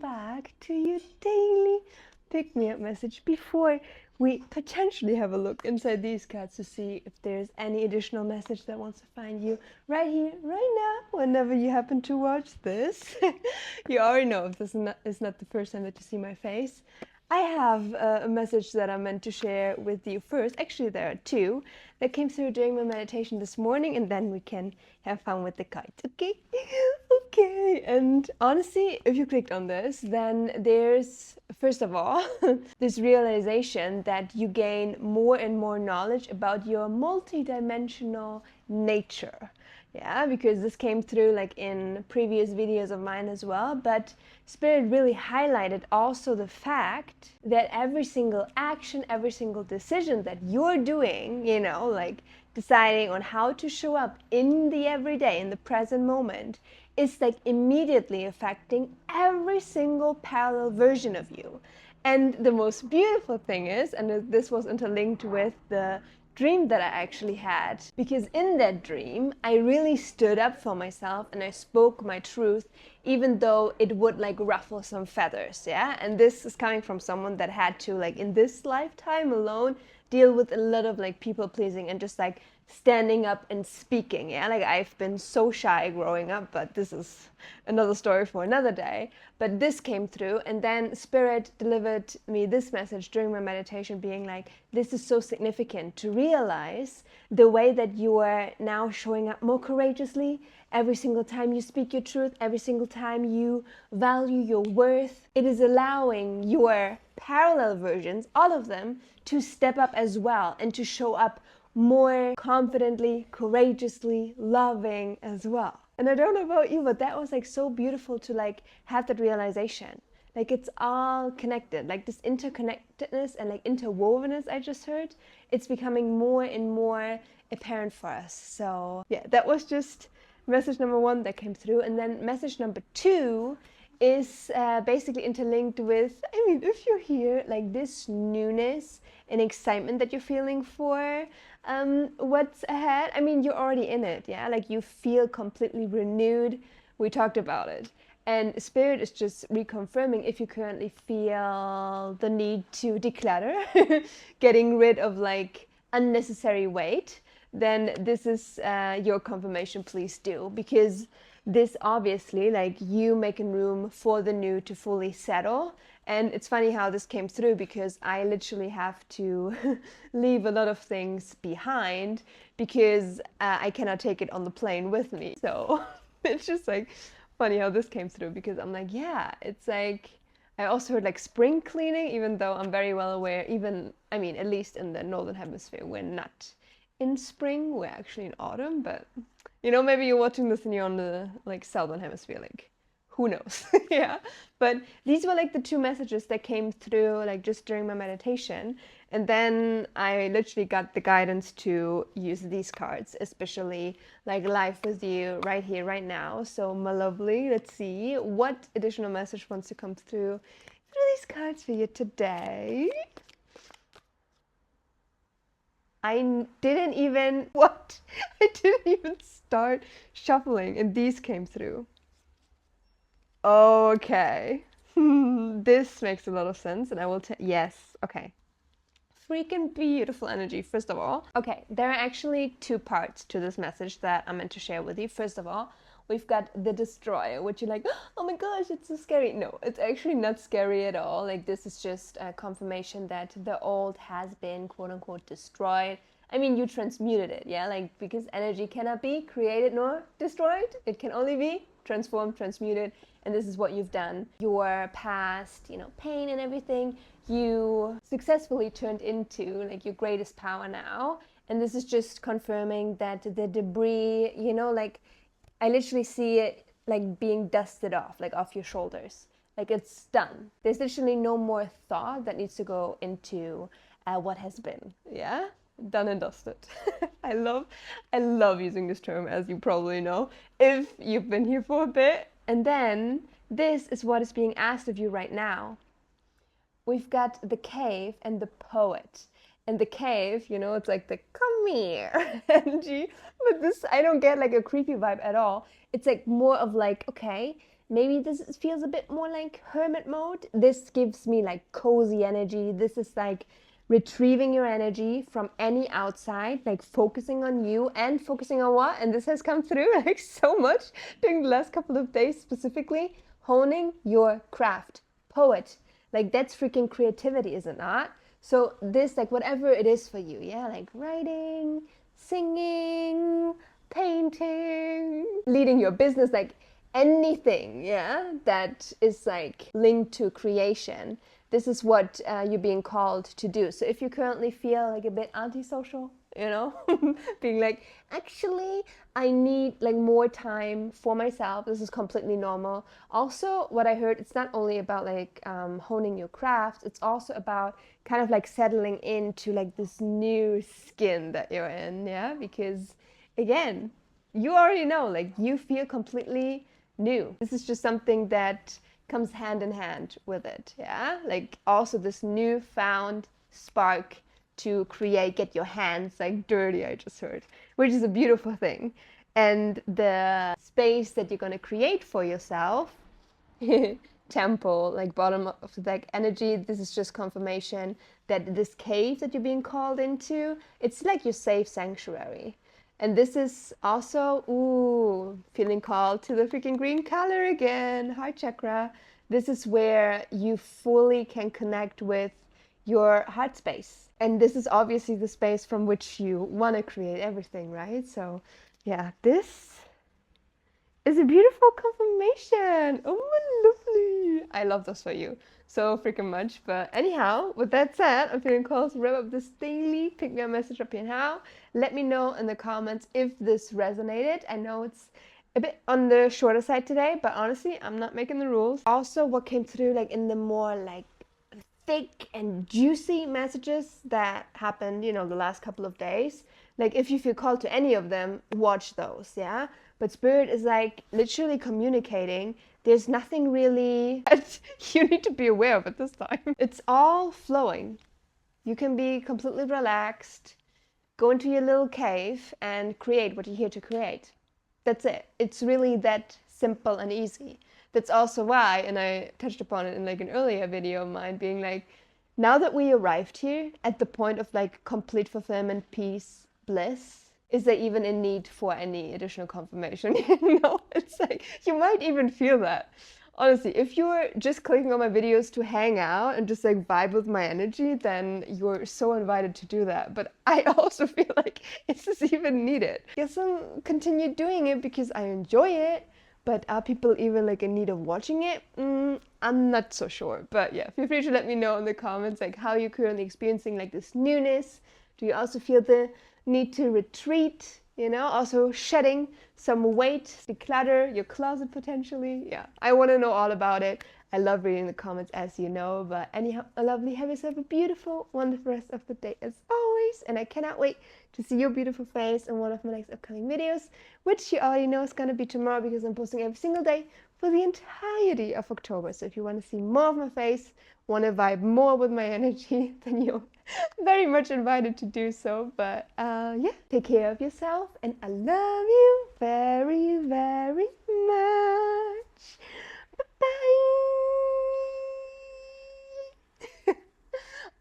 back to your daily pick-me-up message before we potentially have a look inside these cards to see if there's any additional message that wants to find you right here, right now, whenever you happen to watch this. You already know if this is not the first time that you see my face. I have a message that I meant to share with you first. Actually, there are two that came through during my meditation this morning, and then we can have fun with the cards, okay? Okay, and honestly, if you clicked on this, then there's, first of all, this realization that you gain more and more knowledge about your multidimensional nature. Yeah, because this came through like in previous videos of mine as well, but Spirit really highlighted also the fact that every single action, every single decision that you're doing, you know, like deciding on how to show up in the everyday, in the present moment, is like immediately affecting every single parallel version of you. And the most beautiful thing is, and this was interlinked with the dream that I actually had, because in that dream I really stood up for myself and I spoke my truth, even though it would like ruffle some feathers. Yeah, and this is coming from someone that had to, like, in this lifetime alone, deal with a lot of like people pleasing and just like standing up and speaking. Yeah, like I've been so shy growing up, but this is another story for another day. But this came through, and then Spirit delivered me this message during my meditation, being like, this is so significant to realize the way that you are now showing up more courageously every single time you speak your truth, every single time you value your worth. It is allowing your parallel versions, all of them, to step up as well and to show up more confidently, courageously, loving as well. And I don't know about you, but that was like so beautiful to like have that realization. Like it's all connected, like this interconnectedness and like interwovenness I just heard, it's becoming more and more apparent for us. So yeah, that was just message number one that came through. And then message number two is basically interlinked with, I mean, if you're here, like this newness and excitement that you're feeling for what's ahead. I mean, you're already in it, yeah? Like you feel completely renewed. We talked about it. And Spirit is just reconfirming, if you currently feel the need to declutter, getting rid of like unnecessary weight, then this is your confirmation. Please do, because this obviously, like, you making room for the new to fully settle. And it's funny how this came through, because I literally have to leave a lot of things behind because I cannot take it on the plane with me. So it's just like funny how this came through, because I'm like, yeah, it's like, I also heard like spring cleaning, even though I'm very well aware, even, I mean, at least in the Northern Hemisphere, we're not in spring, we're actually in autumn. But you know, maybe you're watching this and you're on the like Southern Hemisphere, like who knows. Yeah, but these were like the two messages that came through like just during my meditation. And then I literally got the guidance to use these cards, especially like live with you right here, right now. So my lovely, let's see what additional message wants to come through these cards for you today. I didn't even start shuffling and these came through. Okay. This makes a lot of sense, and I will yes, okay. Freaking beautiful energy, first of all. Okay, there are actually two parts to this message that I'm meant to share with you. First of all, we've got the destroyer, which you're like, oh my gosh, it's so scary. No, it's actually not scary at all. Like, this is just a confirmation that the old has been quote unquote destroyed. I mean, you transmuted it, yeah? Like, because energy cannot be created nor destroyed. It can only be transformed, transmuted. And this is what you've done. Your past, you know, pain and everything, you successfully turned into like your greatest power now. And this is just confirming that the debris, you know, like, I literally see it like being dusted off, like off your shoulders. Like, it's done. There's literally no more thought that needs to go into what has been. Yeah, done and dusted. I love using this term, as you probably know, if you've been here for a bit. And then this is what is being asked of you right now. We've got the cave and the poet. And the cave, you know, it's like the come here energy. But this, I don't get like a creepy vibe at all. It's like more of like, okay, maybe this feels a bit more like hermit mode. This gives me like cozy energy. This is like retrieving your energy from any outside, like focusing on you and focusing on what? And this has come through like so much during the last couple of days, specifically honing your craft. Poet, like that's freaking creativity, is it not? So this, like whatever it is for you, yeah, like writing, singing, painting, leading your business, like anything, yeah, that is like linked to creation. This is what you're being called to do. So if you currently feel like a bit antisocial, you know, being like, actually, I need like more time for myself. This is completely normal. Also, what I heard, it's not only about like honing your craft, it's also about kind of like settling into like this new skin that you're in, yeah? Because again, you already know, like you feel completely new. This is just something that comes hand in hand with it, yeah? Like also this newfound spark to create, get your hands like dirty, I just heard, which is a beautiful thing. And the space that you're gonna create for yourself, temple, like bottom of the deck energy, this is just confirmation that this cave that you're being called into, it's like your safe sanctuary. And this is also, ooh, feeling called to the freaking green color again, heart chakra. This is where you fully can connect with your heart space. And this is obviously the space from which you want to create everything, right? So yeah, this is a beautiful confirmation. Oh, lovely. I love this for you so freaking much. But anyhow, with that said, I'm feeling called to wrap up this daily pick me up message up here now. Let me know in the comments if this resonated. I know it's a bit on the shorter side today, but honestly, I'm not making the rules. Also, what came through like in the more like thick and juicy messages that happened, you know, the last couple of days. Like if you feel called to any of them, watch those, yeah? But Spirit is like literally communicating. There's nothing really that you need to be aware of at this time. It's all flowing. You can be completely relaxed, go into your little cave and create what you're here to create. That's it. It's really that simple and easy. That's also why, and I touched upon it in like an earlier video of mine, being like, now that we arrived here at the point of like complete fulfillment, peace, bliss, is there even a need for any additional confirmation? You know, it's like, you might even feel that. Honestly, if you're just clicking on my videos to hang out and just like vibe with my energy, then you're so invited to do that. But I also feel like, is this even needed? Guess I'll continue doing it because I enjoy it. But are people even like in need of watching it? I'm not so sure. But yeah, feel free to let me know in the comments like how you're currently experiencing like this newness. Do you also feel the need to retreat? You know, also shedding some weight, declutter your closet potentially. Yeah, I want to know all about it. I love reading the comments, as you know. But anyhow, lovely, have yourself a beautiful, wonderful rest of the day as always. And I cannot wait to see your beautiful face in one of my next upcoming videos, which you already know is going to be tomorrow because I'm posting every single day for the entirety of October. So if you want to see more of my face, want to vibe more with my energy, then you're very much invited to do so. But yeah, take care of yourself and I love you very, very much. Bye-bye.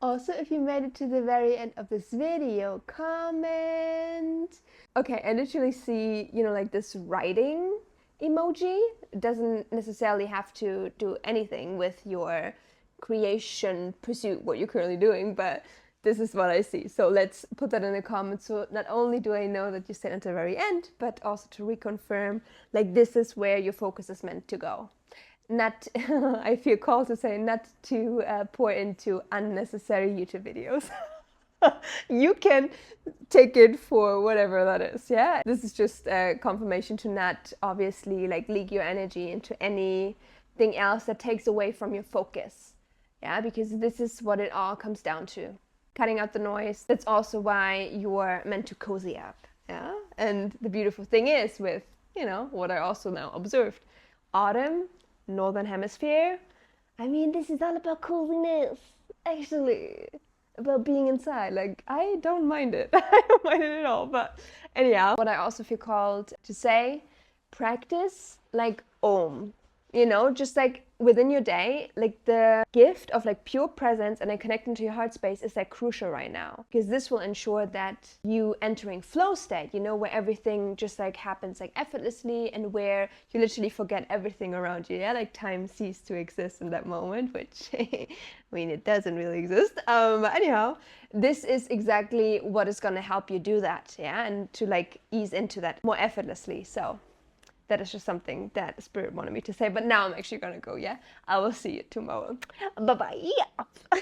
Also, if you made it to the very end of this video, comment. Okay, I literally see, you know, like this writing emoji. It doesn't necessarily have to do anything with your creation pursuit, what you're currently doing, but this is what I see. So let's put that in the comments. So not only do I know that you stayed until the very end, but also to reconfirm, like this is where your focus is meant to go. Not, I feel called to say, not to pour into unnecessary YouTube videos. You can take it for whatever that is, yeah? This is just a confirmation to not obviously like leak your energy into anything else that takes away from your focus, yeah? Because this is what it all comes down to. Cutting out the noise. That's also why you're meant to cozy up, yeah? And the beautiful thing is with, you know, what I also now observed, autumn, Northern Hemisphere, I mean, this is all about coziness, actually. About being inside. Like, I don't mind it. I don't mind it at all. But anyhow, what I also feel called to say, practice like Om. you know, just like within your day, like the gift of like pure presence and then connecting to your heart space is like crucial right now, because this will ensure that you entering flow state, you know, where everything just like happens like effortlessly and where you literally forget everything around you. Yeah, like time ceased to exist in that moment, which I mean, it doesn't really exist. But anyhow, this is exactly what is going to help you do that. Yeah, and to like ease into that more effortlessly. So that is just something that Spirit wanted me to say. But now I'm actually gonna go, yeah? I will see you tomorrow. Bye-bye.